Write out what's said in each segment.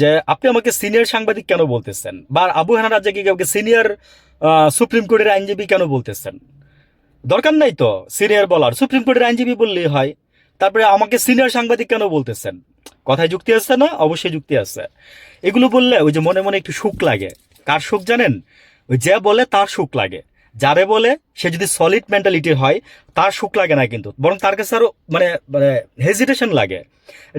যে আপনি আমাকে সিনিয়র সাংবাদিক কেন বলতেছেন, বা আবু হানা রাজ্জাকে কাউকে সিনিয়র সুপ্রিম কোর্টের আইনজীবী কেন বলতেছেন? দরকার নাই তো সিনিয়র বলার, সুপ্রিম কোর্টের আইনজীবী বললেই হয়। তারপরে আমাকে সিনিয়র সাংবাদিক কেন বলতেছেন? কথায় যুক্তি আছে না? অবশ্যই যুক্তি আছে। এগুলো বললে ওই যে মনে মনে একটু সুখ লাগে। কার সুখ জানেন? ওই যে বলে তার সুখ লাগে। যারে বলে সে যদি সলিড মেন্টালিটির হয় তার সুখ লাগে না, কিন্তু বরং তার কাছে আরো মানে মানে হেজিটেশন লাগে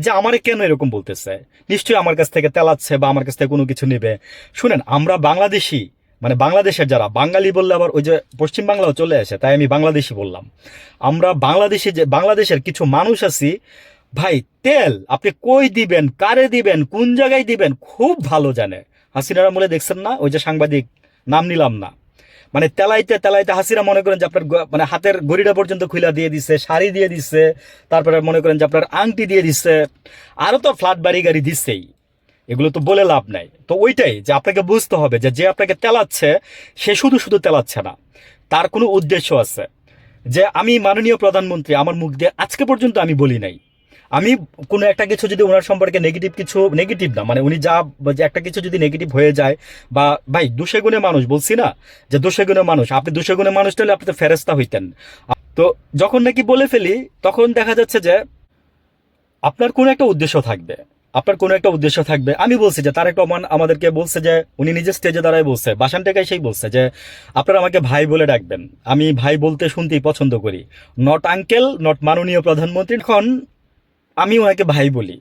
যে আমারে কেন এরকম বলতেছে, নিশ্চয়ই আমার কাছ থেকে তেলাচ্ছে বা আমার কাছ থেকে কোনো কিছু নেবে। শুনেন, আমরা বাংলাদেশি, মানে বাংলাদেশের যারা বাঙালি বললে আবার ওই যে পশ্চিম বাংলাও চলে আসে, তাই আমি বাংলাদেশি বললাম। আমরা বাংলাদেশি, যে বাংলাদেশের কিছু মানুষ আছি ভাই, তেল আপনি কই দিবেন, কারে দিবেন, কোন জায়গায় দিবেন খুব ভালো জানে। হাসিনার আমলে দেখছেন না, ওই যে সাংবাদিক, নাম নিলাম না, মানে তেলাইতে তেলাইতে হাসিনা মনে করেন যে আপনার মানে হাতের গড়িটা পর্যন্ত খুলা দিয়ে দিচ্ছে, শাড়ি দিয়ে দিচ্ছে, তারপরে মনে করেন যে আপনার আংটি দিয়ে দিচ্ছে, আরো তো ফ্ল্যাট বাড়ি গাড়ি দিচ্ছেই। এগুলো তো বলে লাভ নাই। তো ওইটাই যে আপনাকে বুঝতে হবে যে যে আপনাকে তেলাচ্ছে সে শুধু শুধু তেলাচ্ছে না, তার কোনো উদ্দেশ্য আছে। যে আমি মাননীয় প্রধানমন্ত্রী আমার মুখ দিয়ে আজকে পর্যন্ত আমি বলি নাই। আমি কোনো একটা কিছু যদি ওনার সম্পর্কে নেগেটিভ কিছু, নেগেটিভ না মানে উনি যা, যে একটা কিছু যদি নেগেটিভ হয়ে যায়, বা ভাই দোষে গুণে মানুষ বলছি না, যে দোষে গুণে মানুষ, আপনি দোষে গুণে মানুষ হলে আপনি তো ফেরেস্তা হইতেন। তো যখন নাকি বলে ফেলি তখন দেখা যাচ্ছে যে আপনার কোনো একটা উদ্দেশ্য থাকবে, আপনার কোনো একটা উদ্দেশ্য থাকবে। আমি বলছি যে তারেক রহমান আমাদেরকে বলছে, যে উনি নিজে স্টেজে দাঁড়ায় বলছে, বাসান টেকাই সেই বলছে যে আপনারা আমাকে ভাই বলে ডাকবেন। আমি ভাই বলতে শুনতেই পছন্দ করি, নট আঙ্কেল, নট মাননীয় প্রধানমন্ত্রী। এখন আমি ওনাকে ভাই বলি,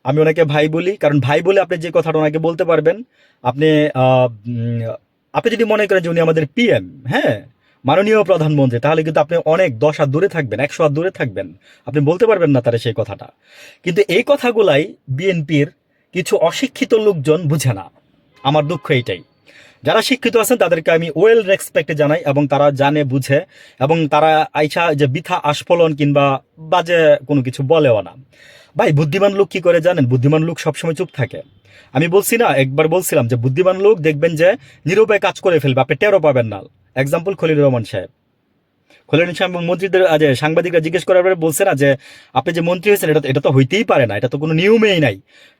আমি ওনাকে ভাই বলি, কারণ ভাই বলে আপনি যে কথাটা ওনাকে বলতে পারবেন। আপনি আপনি যদি মনে করেন যে উনি আমাদের পিএম, হ্যাঁ, মাননীয় প্রধানমন্ত্রী, তাহলে কিন্তু আপনি অনেক 10 হাত দূরে থাকবেন, 100 হাত দূরে থাকবেন, আপনি বলতে পারবেন না তারা সেই কথাটা। কিন্তু এই কথাগুলাই বিএনপির কিছু অশিক্ষিত লোকজন বুঝে না। আমার দুঃখ এইটাই। যারা শিক্ষিত আছেন তাদেরকে আমি ওয়েল রেসপেক্ট জানাই, এবং তারা জানে বুঝে, এবং তারা আইসা যে বৃথা আস্ফলন কিংবা বাজে কোনো কিছু বলেও না। ভাই বুদ্ধিমান লোক কি করে জানেন? বুদ্ধিমান লোক সবসময় চুপ থাকে। আমি বলছি না, একবার বলছিলাম যে বুদ্ধিমান লোক দেখবেন যে নীরবে কাজ করে ফেলবে, আপনি টেরও পাবেন না। এক্সাম্পল খলিলুর রহমান সাহেব। খলিলুর সাহেব মন্ত্রীদের যে সাংবাদিকরা জিজ্ঞেস করার পরে বলছে না যে আপনি যে মন্ত্রী হয়েছেন এটা এটা তো হইতেই পারে না, এটা তো কোনো নিয়মেই নাই,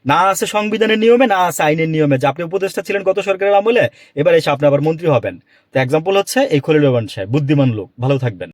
না আছে সংবিধানের নিয়মে, না আছে আইনের নিয়মে, যে আপনি উপদেষ্টা ছিলেন গত সরকারের আমলে, এবার এসে আপনি আবার মন্ত্রী হবেন। তো এক্সাম্পল হচ্ছে এই খলিলুর রহমান সাহেব, বুদ্ধিমান লোক। ভালো থাকবেন।